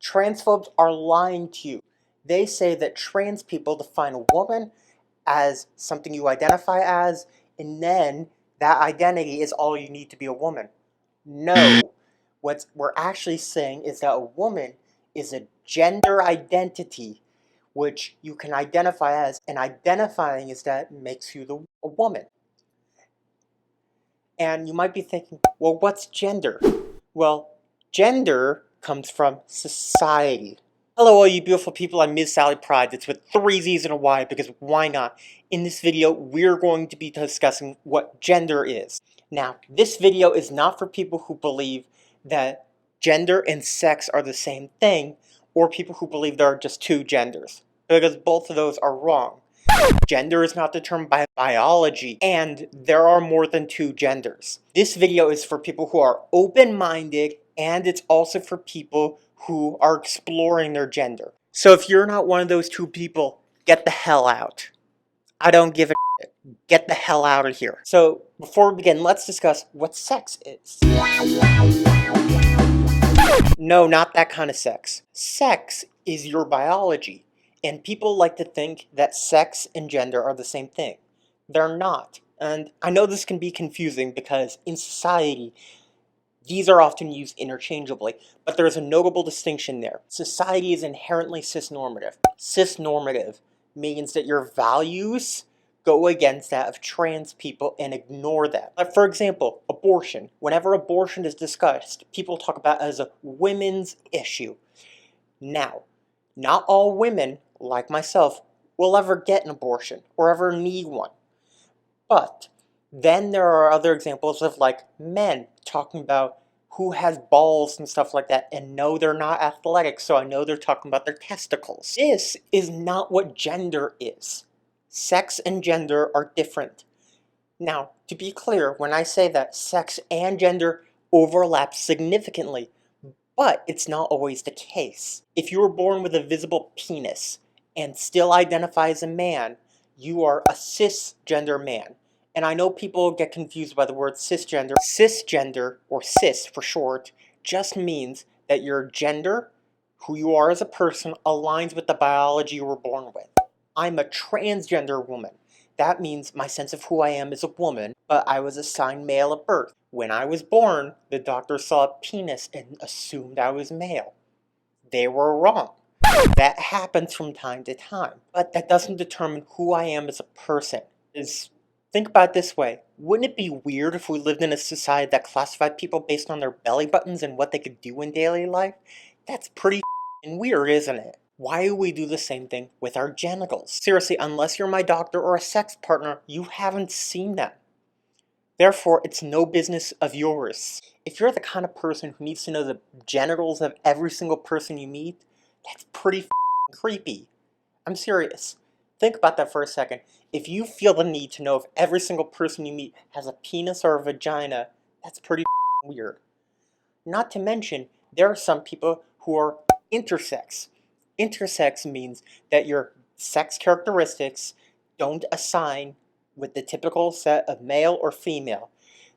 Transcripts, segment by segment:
Transphobes are lying to you. They say that trans people define a woman as something you identify as, and then that identity is all you need to be a woman. No. What we're actually saying is that a woman is a gender identity which you can identify as, and identifying as that makes you a woman. And you might be thinking, well, what's gender? Well, gender comes from society. Hello all you beautiful people, I'm Mizzz Sally Pryde. It's with 3 Z's and a Y because why not? In this video, we're going to be discussing what gender is. Now, this video is not for people who believe that gender and sex are the same thing, or people who believe there are just 2 genders, because both of those are wrong. Gender is not determined by biology, and there are more than 2 genders. This video is for people who are open-minded, and it's also for people who are exploring their gender. So if you're not one of those 2 people, get the hell out. I don't give a shit. Get the hell out of here. So before we begin, let's discuss what sex is. No, not that kind of sex. Sex is your biology. And people like to think that sex and gender are the same thing. They're not. And I know this can be confusing because in society, these are often used interchangeably, but there's a notable distinction there. Society is inherently cisnormative. Cisnormative means that your values go against that of trans people and ignore that. Like for example, abortion. Whenever abortion is discussed, people talk about it as a women's issue. Now, not all women, like myself, will ever get an abortion or ever need one. But then there are other examples of like men talking about who has balls and stuff like that, and no, they're not athletic, so I know they're talking about their testicles. This is not what gender is. Sex and gender are different. Now, to be clear, when I say that sex and gender overlap significantly, but it's not always the case. If you were born with a visible penis and still identify as a man, you are a cisgender man. And I know people get confused by the word cisgender. Cisgender, or cis for short, just means that your gender, who you are as a person, aligns with the biology you were born with. I'm a transgender woman. That means my sense of who I am is a woman, but I was assigned male at birth. When I was born, the doctor saw a penis and assumed I was male. They were wrong. That happens from time to time, but that doesn't determine who I am as a person. Think about it this way. Wouldn't it be weird if we lived in a society that classified people based on their belly buttons and what they could do in daily life? That's pretty weird, isn't it? Why do we do the same thing with our genitals? Seriously, unless you're my doctor or a sex partner, you haven't seen them. Therefore, it's no business of yours. If you're the kind of person who needs to know the genitals of every single person you meet, that's pretty creepy. I'm serious. Think about that for a second. If you feel the need to know if every single person you meet has a penis or a vagina, that's pretty weird. Not to mention, there are some people who are intersex. Intersex means that your sex characteristics don't assign with the typical set of male or female.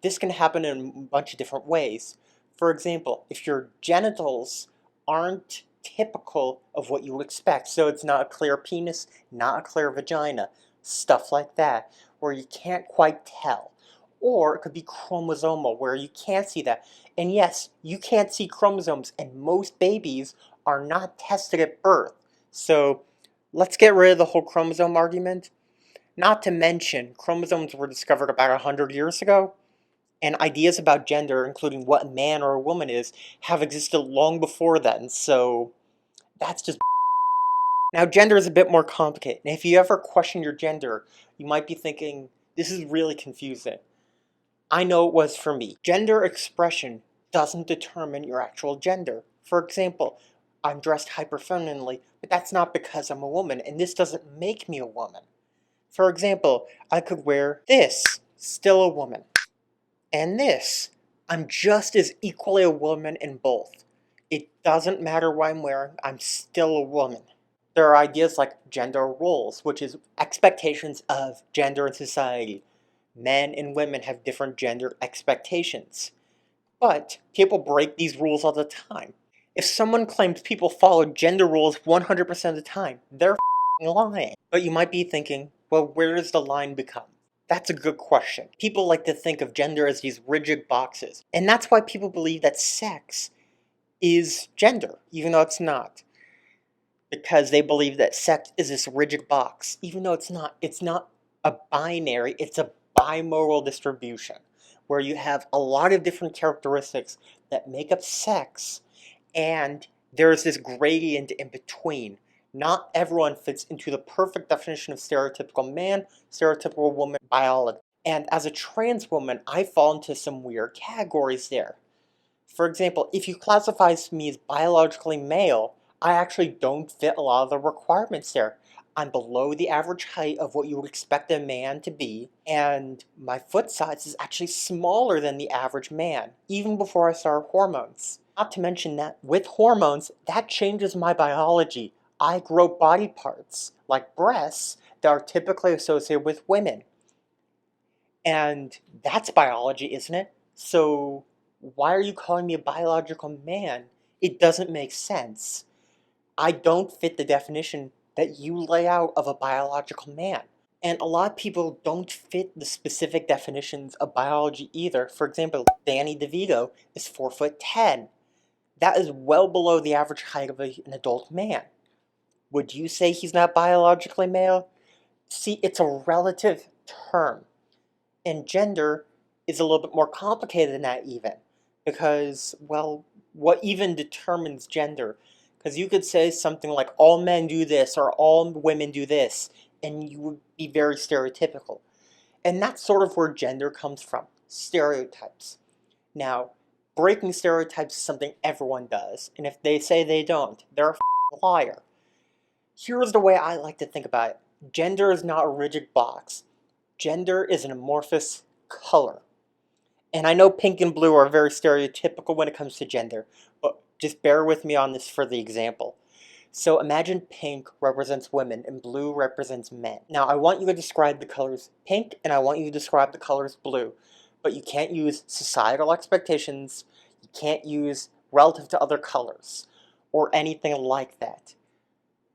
This can happen in a bunch of different ways. For example, if your genitals aren't typical of what you would expect, so it's not a clear penis, not a clear vagina, stuff like that, where you can't quite tell. Or it could be chromosomal, where you can't see that. And yes, you can't see chromosomes, and most babies are not tested at birth. So let's get rid of the whole chromosome argument. Not to mention, chromosomes were discovered about 100 years ago, and ideas about gender, including what a man or a woman is, have existed long before then, so that's just Now, gender is a bit more complicated, and if you ever question your gender, you might be thinking, this is really confusing. I know it was for me. Gender expression doesn't determine your actual gender. For example, I'm dressed hyper-femininely, but that's not because I'm a woman, and this doesn't make me a woman. For example, I could wear this, still a woman, and this. I'm just as equally a woman in both. It doesn't matter what I'm wearing, I'm still a woman. There are ideas like gender roles, which is expectations of gender in society. Men and women have different gender expectations. But people break these rules all the time. If someone claims people follow gender rules 100% of the time, they're lying. But you might be thinking, well, where does the line become? That's a good question. People like to think of gender as these rigid boxes. And that's why people believe that sex is gender, even though it's not. Because they believe that sex is this rigid box, even though it's not. It's not a binary, it's a bimodal distribution, where you have a lot of different characteristics that make up sex, and there's this gradient in between. Not everyone fits into the perfect definition of stereotypical man, stereotypical woman biology. And as a trans woman, I fall into some weird categories there. For example, if you classify me as biologically male, I actually don't fit a lot of the requirements there. I'm below the average height of what you would expect a man to be, and my foot size is actually smaller than the average man, even before I started hormones. Not to mention that with hormones, that changes my biology. I grow body parts, like breasts, that are typically associated with women. And that's biology, isn't it? So why are you calling me a biological man? It doesn't make sense. I don't fit the definition that you lay out of a biological man. And a lot of people don't fit the specific definitions of biology either. For example, Danny DeVito is 4'10". That is well below the average height of an adult man. Would you say he's not biologically male? See, it's a relative term. And gender is a little bit more complicated than that even. Because, well, what even determines gender? Because you could say something like, all men do this, or all women do this, and you would be very stereotypical. And that's sort of where gender comes from, stereotypes. Now, breaking stereotypes is something everyone does, and if they say they don't, they're a liar. Here's the way I like to think about it. Gender is not a rigid box. Gender is an amorphous color. And I know pink and blue are very stereotypical when it comes to gender, but just bear with me on this for the example. So imagine pink represents women and blue represents men. Now I want you to describe the colors pink and I want you to describe the colors blue, but you can't use societal expectations, you can't use relative to other colors, or anything like that.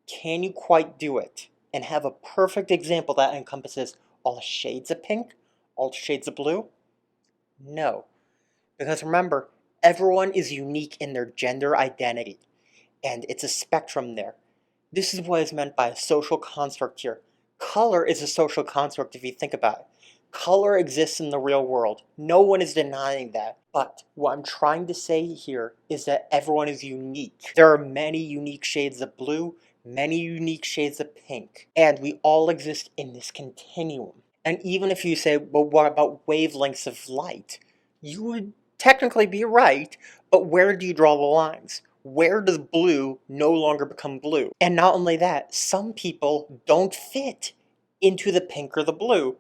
Can you quite do it and have a perfect example that encompasses all the shades of pink, all the shades of blue? No. Because remember, everyone is unique in their gender identity, and it's a spectrum there. This is what is meant by a social construct here. Color is a social construct if you think about it. Color exists in the real world. No one is denying that. But what I'm trying to say here is that everyone is unique. There are many unique shades of blue, many unique shades of pink, and we all exist in this continuum. And even if you say, well, what about wavelengths of light? You would technically be right, but where do you draw the lines? Where does blue no longer become blue? And not only that, some people don't fit into the pink or the blue.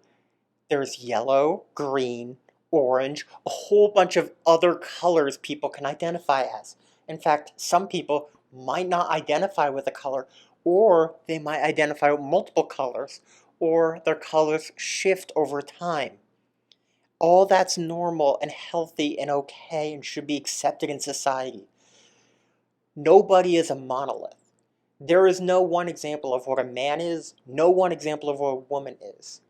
There's yellow, green, orange, a whole bunch of other colors people can identify as. In fact, some people might not identify with a color, or they might identify with multiple colors, or their colors shift over time. All that's normal and healthy and okay and should be accepted in society. Nobody is a monolith. There is no one example of what a man is, no one example of what a woman is.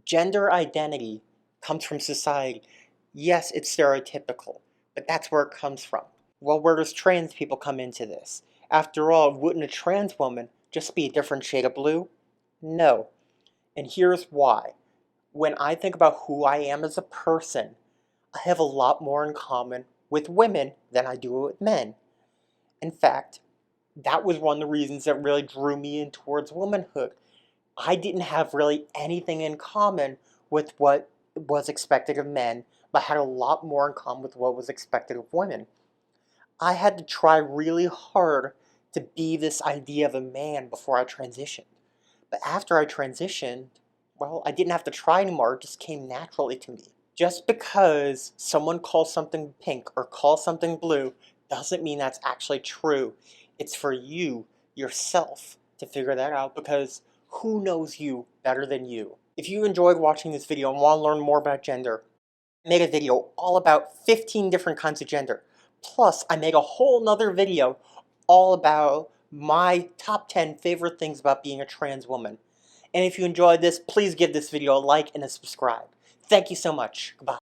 Gender identity comes from society. Yes, it's stereotypical, but that's where it comes from. Well, where does trans people come into this? After all, wouldn't a trans woman just be a different shade of blue? No. And here's why. When I think about who I am as a person, I have a lot more in common with women than I do with men. In fact, that was one of the reasons that really drew me in towards womanhood. I didn't have really anything in common with what was expected of men, but had a lot more in common with what was expected of women. I had to try really hard to be this idea of a man before I transitioned. But after I transitioned, well, I didn't have to try anymore, it just came naturally to me. Just because someone calls something pink or calls something blue doesn't mean that's actually true. It's for you, yourself, to figure that out because who knows you better than you? If you enjoyed watching this video and want to learn more about gender, I made a video all about 15 different kinds of gender, Plus, I make a whole nother video all about my top 10 favorite things about being a trans woman. And if you enjoyed this, please give this video a like and a subscribe. Thank you so much. Goodbye.